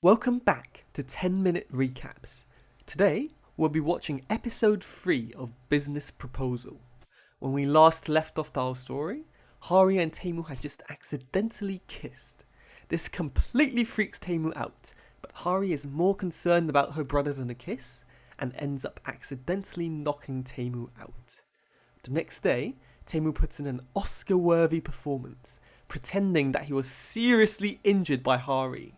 Welcome back to 10-minute recaps. Today, we'll be watching episode 3 of Business Proposal. When we last left off our story, Hari and Taemu had just accidentally kissed. This completely freaks Taemu out, but Hari is more concerned about her brother than a kiss, and ends up accidentally knocking Taemu out. The next day, Taemu puts in an Oscar-worthy performance, pretending that he was seriously injured by Hari.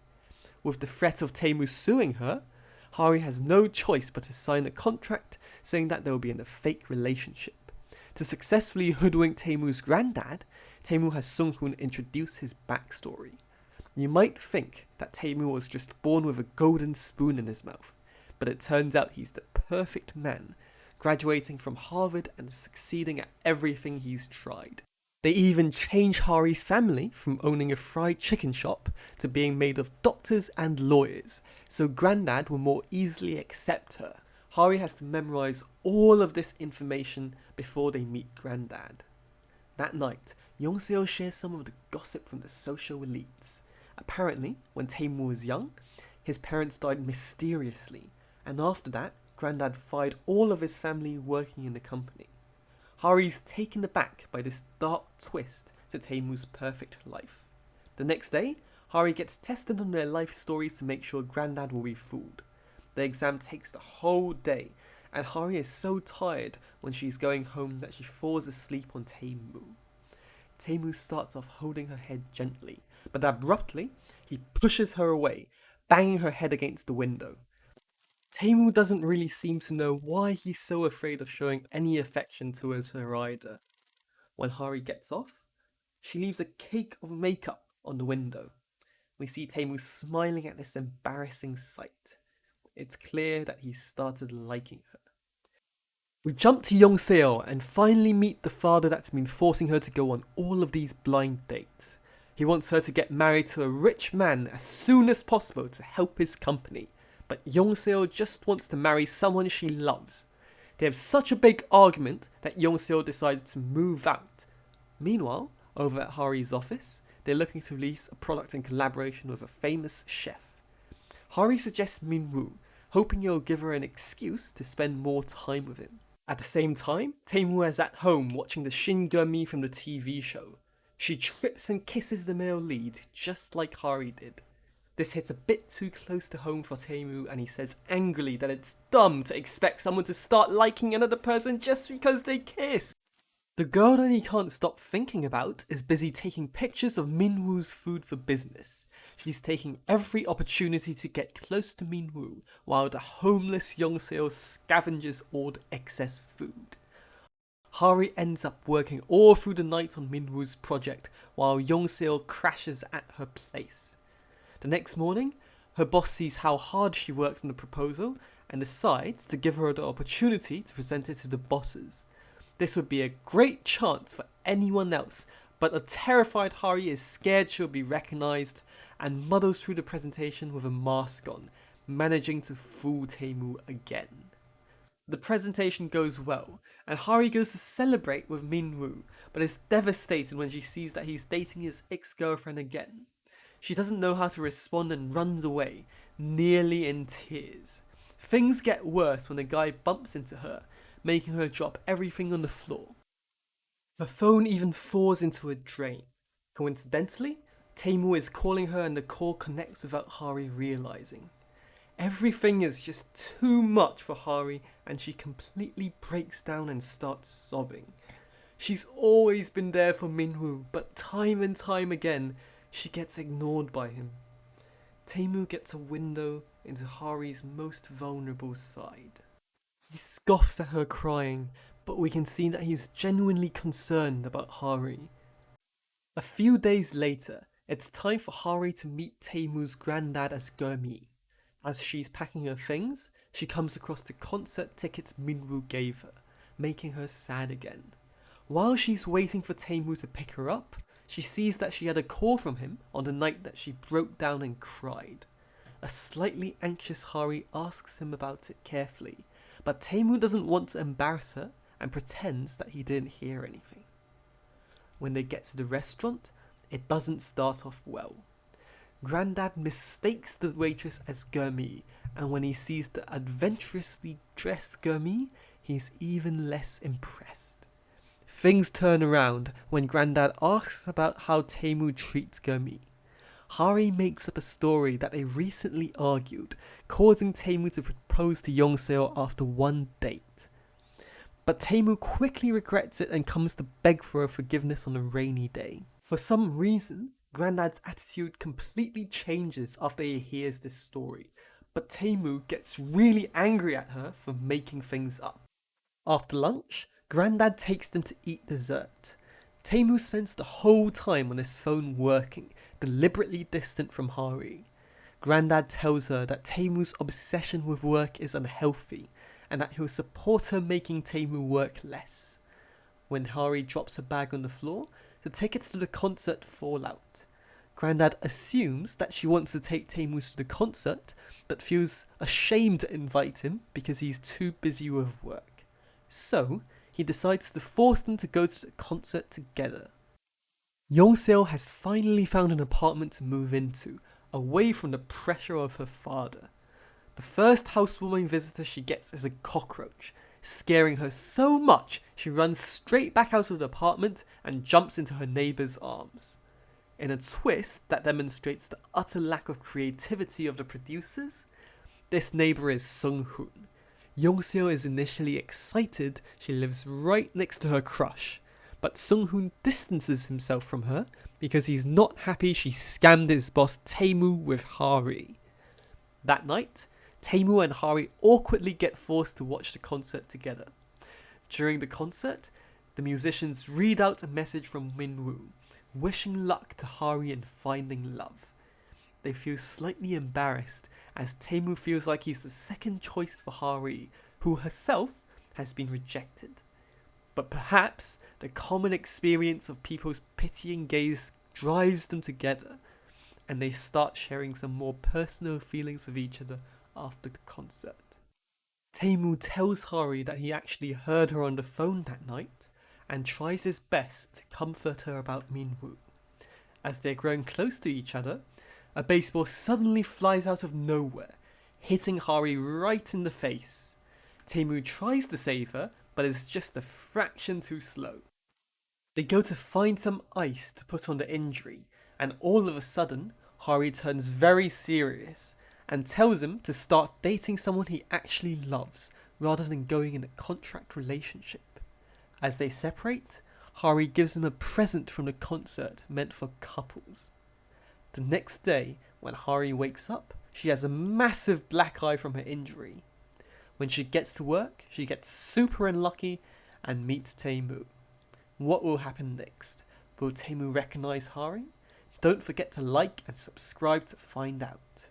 With the threat of Taemu suing her, Hari has no choice but to sign a contract saying that they will be in a fake relationship. To successfully hoodwink Taemu's granddad, Taemu has Sung-hoon introduce his backstory. You might think that Taemu was just born with a golden spoon in his mouth, but it turns out he's the perfect man, graduating from Harvard and succeeding at everything he's tried. They even change Hari's family from owning a fried chicken shop to being made of doctors and lawyers, so Granddad will more easily accept her. Hari has to memorize all of this information before they meet Granddad. That night, Young-seo shares some of the gossip from the social elites. Apparently, when Taemu was young, his parents died mysteriously, and after that, Granddad fired all of his family working in the company. Hari's taken aback by this dark twist to Taemu's perfect life. The next day, Hari gets tested on their life stories to make sure Granddad will be fooled. The exam takes the whole day, and Hari is so tired when she's going home that she falls asleep on Taemu. Taemu starts off holding her head gently, but abruptly, he pushes her away, banging her head against the window. Taemu doesn't really seem to know why he's so afraid of showing any affection towards her either. When Hari gets off, she leaves a cake of makeup on the window. We see Taemu smiling at this embarrassing sight. It's clear that he's started liking her. We jump to Young-seo and finally meet the father that's been forcing her to go on all of these blind dates. He wants her to get married to a rich man as soon as possible to help his company. But Young-seo just wants to marry someone she loves. They have such a big argument that Young-seo decides to move out. Meanwhile, over at Hari's office, they're looking to release a product in collaboration with a famous chef. Hari suggests Min-woo, hoping he'll give her an excuse to spend more time with him. At the same time, Taemu is at home watching the Shin Gumi from the TV show. She trips and kisses the male lead, just like Hari did. This hits a bit too close to home for Taemu, and he says angrily that it's dumb to expect someone to start liking another person just because they kiss. The girl that he can't stop thinking about is busy taking pictures of Min-woo's food for business. She's taking every opportunity to get close to Min-woo, while the homeless Young-seo scavenges all the excess food. Hari ends up working all through the night on Min-woo's project, while Young-seo crashes at her place. The next morning, her boss sees how hard she worked on the proposal and decides to give her the opportunity to present it to the bosses. This would be a great chance for anyone else, but a terrified Hari is scared she'll be recognised and muddles through the presentation with a mask on, managing to fool Taemu again. The presentation goes well, and Hari goes to celebrate with Min-woo, but is devastated when she sees that he's dating his ex-girlfriend again. She doesn't know how to respond and runs away, nearly in tears. Things get worse when a guy bumps into her, making her drop everything on the floor. Her phone even falls into a drain. Coincidentally, Taemu is calling her and the call connects without Hari realizing. Everything is just too much for Hari, and she completely breaks down and starts sobbing. She's always been there for Min-woo, but time and time again, she gets ignored by him. Taemu gets a window into Hari's most vulnerable side. He scoffs at her crying, but we can see that he's genuinely concerned about Hari. A few days later, it's time for Hari to meet Taemu's granddad as Gumi. As she's packing her things, she comes across the concert tickets Min-woo gave her, making her sad again. While she's waiting for Taemu to pick her up, she sees that she had a call from him on the night that she broke down and cried. A slightly anxious Hari asks him about it carefully, but Taemu doesn't want to embarrass her and pretends that he didn't hear anything. When they get to the restaurant, it doesn't start off well. Grandad mistakes the waitress as Gurmi, and when he sees the adventurously dressed Gurmi, he's even less impressed. Things turn around when Grandad asks about how Taemu treats Gurmi. Hari makes up a story that they recently argued, causing Taemu to propose to Yong-seo after one date. But Taemu quickly regrets it and comes to beg for her forgiveness on a rainy day. For some reason, Grandad's attitude completely changes after he hears this story, but Taemu gets really angry at her for making things up. After lunch, Grandad takes them to eat dessert. Taemu spends the whole time on his phone working, deliberately distant from Hari. Grandad tells her that Taemu's obsession with work is unhealthy, and that he'll support her making Taemu work less. When Hari drops her bag on the floor, the tickets to the concert fall out. Grandad assumes that she wants to take Taemu to the concert, but feels ashamed to invite him because he's too busy with work. So, he decides to force them to go to the concert together. Yong-seo has finally found an apartment to move into, away from the pressure of her father. The first housewarming visitor she gets is a cockroach, scaring her so much she runs straight back out of the apartment and jumps into her neighbour's arms. In a twist that demonstrates the utter lack of creativity of the producers, this neighbour is Sung-hoon. Yong-seo is initially excited she lives right next to her crush, but Sung-hoon distances himself from her because he's not happy she scammed his boss Taemu with Hari. That night, Taemu and Hari awkwardly get forced to watch the concert together. During the concert, the musicians read out a message from Min-woo, wishing luck to Hari in finding love. They feel slightly embarrassed as Taemu feels like he's the second choice for Hari, who herself has been rejected. But perhaps the common experience of people's pitying gaze drives them together, and they start sharing some more personal feelings with each other after the concert. Taemu tells Hari that he actually heard her on the phone that night, and tries his best to comfort her about Min-woo. As they're growing close to each other, a baseball suddenly flies out of nowhere, hitting Hari right in the face. Taemu tries to save her, but is just a fraction too slow. They go to find some ice to put on the injury, and all of a sudden, Hari turns very serious and tells him to start dating someone he actually loves, rather than going in a contract relationship. As they separate, Hari gives him a present from the concert meant for couples. The next day, when Hari wakes up, she has a massive black eye from her injury. When she gets to work, she gets super unlucky and meets Taemu. What will happen next? Will Taemu recognize Hari? Don't forget to like and subscribe to find out.